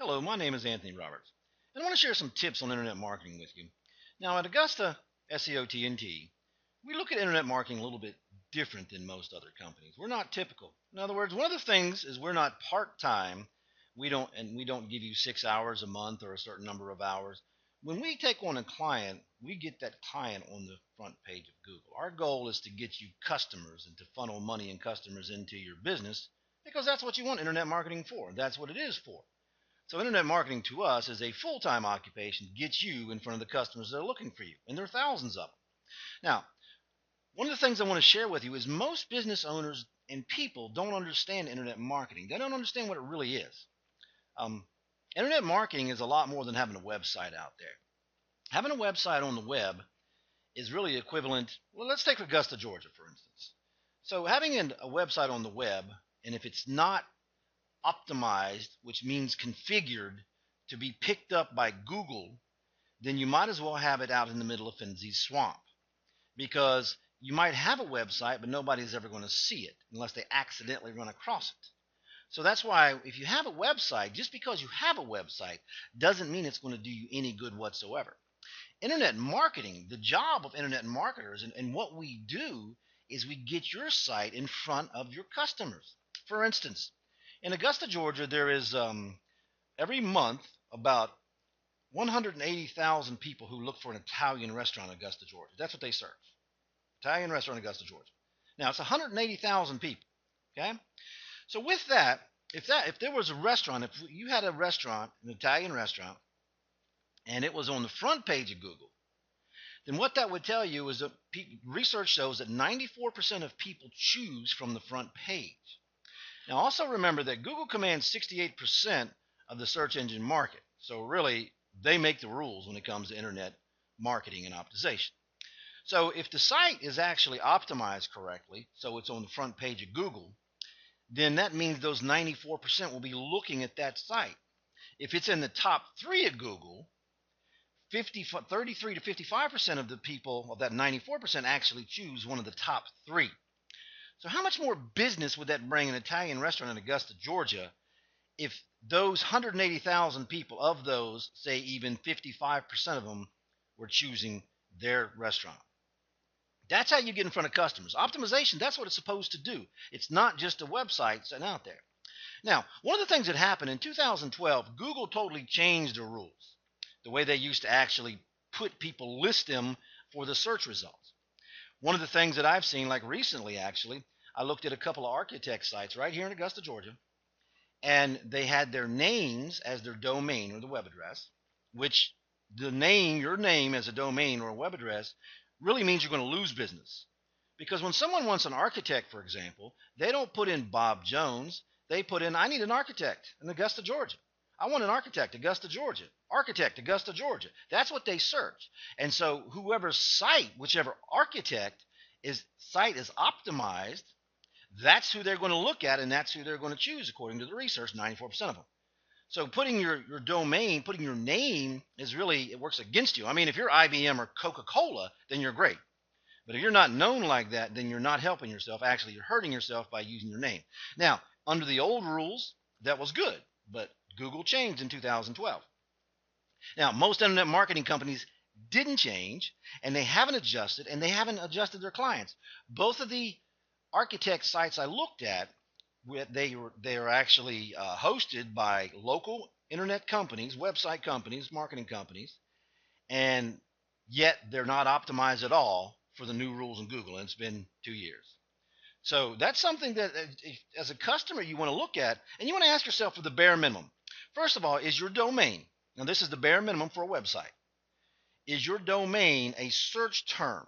Hello, my name is Anthony Roberts, and I want to share some tips on internet marketing with you. Now, at Augusta SEO we look at internet marketing a little bit different than most other companies. We're not typical. In other words, one of the things is we're not part-time. We don't give you 6 hours a month or a certain number of hours. When we take on a client, we get that client on the front page of Google. Our goal is to get you customers and to funnel money and customers into your business because that's what you want internet marketing for. That's what it is for. So internet marketing to us is a full-time occupation to get you in front of the customers that are looking for you, and there are thousands of them. Now, one of the things I want to share with you is most business owners and people don't understand internet marketing. They don't understand what it really is. Um, Internet marketing is a lot more than having a website out there. Having a website on the web is really equivalent. Well, let's take Augusta, Georgia, for instance. So having a website on the web, and if it's not optimized, which means configured to be picked up by Google, then you might as well have it out in the middle of Finzi's swamp, because you might have a website, but nobody's ever going to see it unless they accidentally run across it. So that's why if you have a website, just because you have a website doesn't mean it's going to do you any good whatsoever. Internet marketing, the job of internet marketers, and what we do is we get your site in front of your customers. For instance, in Augusta, Georgia, there is every month about 180,000 people who look for an Italian restaurant in Augusta, Georgia. That's what they search. Italian restaurant in Augusta, Georgia. Now it's 180,000 people. Okay, so with that, if there was a restaurant, if you had a restaurant, an Italian restaurant, and it was on the front page of Google, then what that would tell you is that research shows that 94% of people choose from the front page. Now, also remember that Google commands 68% of the search engine market. So really, they make the rules when it comes to internet marketing and optimization. So if the site is actually optimized correctly, so it's on the front page of Google, then that means those 94% will be looking at that site. If it's in the top 3 of Google, 33 to 55% of the people of that 94% actually choose one of the top 3. So how much more business would that bring an Italian restaurant in Augusta, Georgia, if those 180,000 people, of those, say even 55% of them were choosing their restaurant? That's how you get in front of customers. Optimization, that's what it's supposed to do. It's not just a website sitting out there. Now, one of the things that happened in 2012, Google totally changed the rules, the way they used to actually list them for the search results. One of the things that I've seen, like recently actually, I looked at a couple of architect sites right here in Augusta, Georgia, and they had their names as their domain or the web address, which the name, your name as a domain or a web address, really means you're going to lose business. Because when someone wants an architect, for example, they don't put in Bob Jones. They put in, I need an architect in Augusta, Georgia. I want an architect, Augusta, Georgia. Architect, Augusta, Georgia. That's what they search. And so whoever's site, whichever architect site is optimized, that's who they're going to look at, and that's who they're going to choose according to the research, 94% of them. So putting your domain, putting your name is really, it works against you. I mean, if you're IBM or Coca-Cola, then you're great. But if you're not known like that, then you're not helping yourself. Actually, you're hurting yourself by using your name. Now, under the old rules, that was good, but Google changed in 2012. Now, most internet marketing companies didn't change, and they haven't adjusted, and they haven't adjusted their clients. Both of the architect sites I looked at, they are actually hosted by local internet companies, website companies, marketing companies, and yet they're not optimized at all for the new rules in Google, and it's been 2 years. So that's something that, as a customer, you want to look at, and you want to ask yourself for the bare minimum. First of all, is your domain, now this is the bare minimum for a website, is your domain a search term?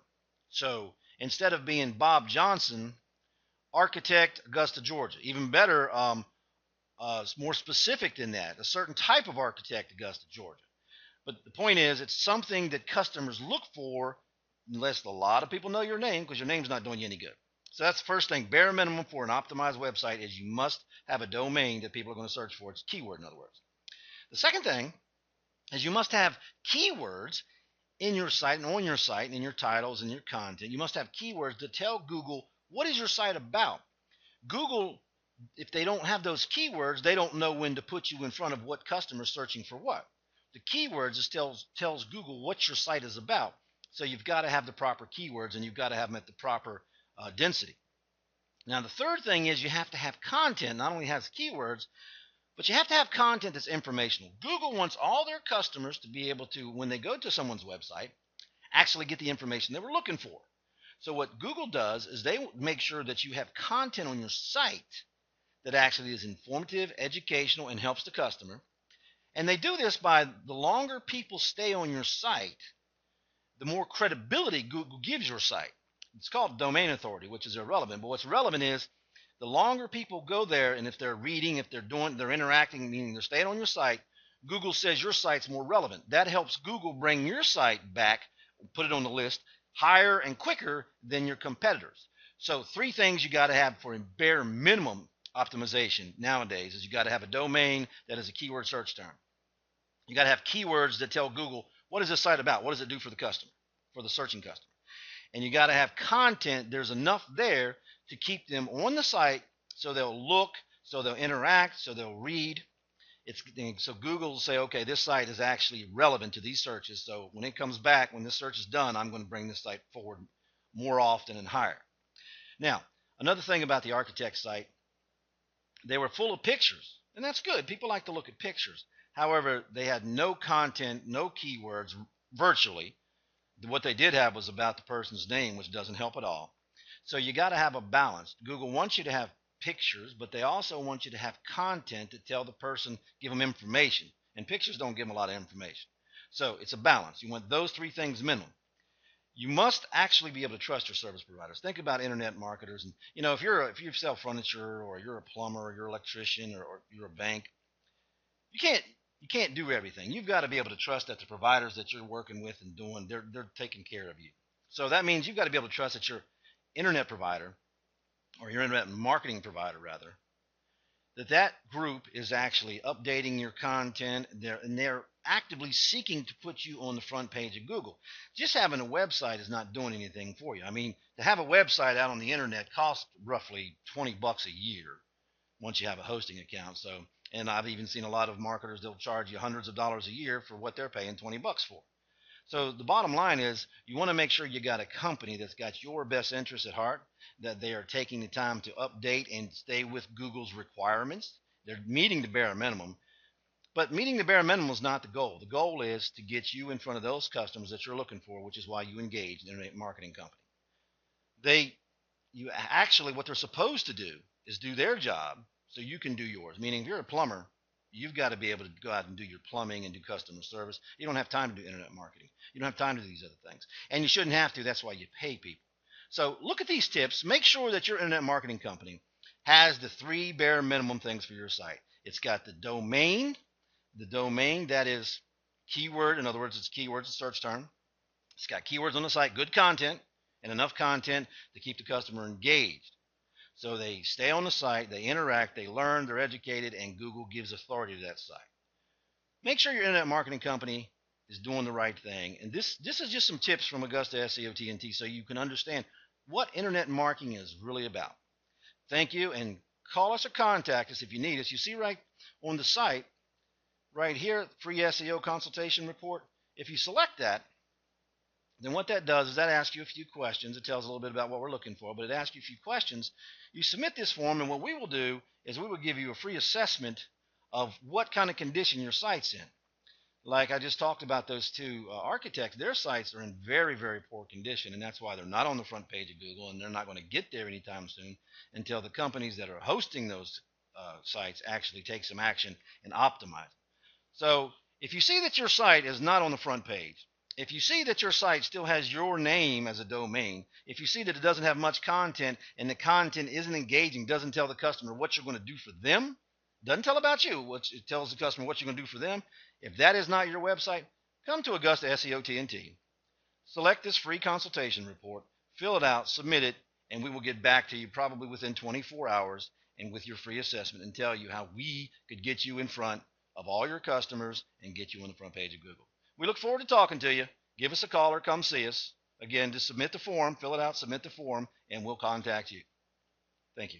So instead of being Bob Johnson, architect, Augusta, Georgia, even better, more specific than that, a certain type of architect, Augusta, Georgia. But the point is, it's something that customers look for, unless a lot of people know your name, because your name's not doing you any good. So that's the first thing. Bare minimum for an optimized website is you must have a domain that people are going to search for. It's a keyword, in other words. The second thing is you must have keywords in your site and on your site and in your titles and your content. You must have keywords that tell Google, what is your site about? Google if they don't have those keywords, they don't know when to put you in front of what customer's searching for what. The keywords just tells Google what your site is about. So you've got to have the proper keywords, and you've got to have them at the proper density. Now, the third thing is you have to have content. Not only has keywords, but you have to have content that's informational. Google wants all their customers to be able to, when they go to someone's website, actually get the information they were looking for. So what Google does is they make sure that you have content on your site that actually is informative, educational, and helps the customer. And they do this by the longer people stay on your site, the more credibility Google gives your site. It's called domain authority, which is irrelevant. But what's relevant is the longer people go there, and if they're reading, if they're interacting, meaning they're staying on your site, Google says your site's more relevant. That helps Google bring your site back, put it on the list, higher and quicker than your competitors. So 3 things you got to have for a bare minimum optimization nowadays is you got to have a domain that is a keyword search term. You got to have keywords that tell Google, what is this site about? What does it do for the customer, for the searching customer? And you got to have content. There's enough there to keep them on the site so they'll look, so they'll interact, so they'll read. So Google will say, okay, this site is actually relevant to these searches. So when it comes back, when this search is done, I'm going to bring this site forward more often and higher. Now, another thing about the architect site, they were full of pictures, and that's good. People like to look at pictures. However, they had no content, no keywords, virtually. What they did have was about the person's name, which doesn't help at all. So you got to have a balance. Google wants you to have pictures, but they also want you to have content to tell the person, give them information. And pictures don't give them a lot of information. So it's a balance. You want those 3 things minimum. You must actually be able to trust your service providers. Think about internet marketers, and if you sell furniture, or you're a plumber, or you're an electrician, or you're a bank, you can't do everything. You've got to be able to trust that the providers that you're working with and doing, they're taking care of you. So that means you've got to be able to trust that your internet provider, or your internet marketing provider rather, that group is actually updating your content, and they're actively seeking to put you on the front page of Google. Just having a website is not doing anything for you. I mean, to have a website out on the internet costs roughly $20 a year once you have a hosting account. So, and I've even seen a lot of marketers, they'll charge you hundreds of dollars a year for what they're paying $20 for. So the bottom line is you want to make sure you got a company that's got your best interests at heart, that they are taking the time to update and stay with Google's requirements. They're meeting the bare minimum. But meeting the bare minimum is not the goal. The goal is to get you in front of those customers that you're looking for, which is why you engage an internet marketing company. What they're supposed to do is do their job so you can do yours. Meaning, if you're a plumber, you've got to be able to go out and do your plumbing and do customer service. You don't have time to do internet marketing. You don't have time to do these other things. And you shouldn't have to. That's why you pay people. So look at these tips. Make sure that your internet marketing company has the 3 bare minimum things for your site. It's got the domain that is keyword. In other words, it's keywords, a search term. It's got keywords on the site, good content, and enough content to keep the customer engaged. So they stay on the site, they interact, they learn, they're educated, and Google gives authority to that site. Make sure your internet marketing company is doing the right thing. And this is just some tips from Augusta SEO TNT so you can understand what internet marketing is really about. Thank you, and call us or contact us if you need us. You see right on the site, right here, free SEO consultation report. If you select that, then what that does is that asks you a few questions. It tells a little bit about what we're looking for, but it asks you a few questions. You submit this form, and what we will do is we will give you a free assessment of what kind of condition your site's in. Like I just talked about those 2 architects, their sites are in very, very poor condition, and that's why they're not on the front page of Google, and they're not going to get there anytime soon until the companies that are hosting those sites actually take some action and optimize. So if you see that your site is not on the front page, if you see that your site still has your name as a domain, if you see that it doesn't have much content and the content isn't engaging, doesn't tell the customer what you're going to do for them, doesn't tell about you, it tells the customer what you're going to do for them. If that is not your website, come to Augusta SEO TNT. Select this free consultation report, fill it out, submit it, and we will get back to you probably within 24 hours and with your free assessment and tell you how we could get you in front of all your customers and get you on the front page of Google. We look forward to talking to you. Give us a call or come see us. Again, just submit the form, fill it out, submit the form, and we'll contact you. Thank you.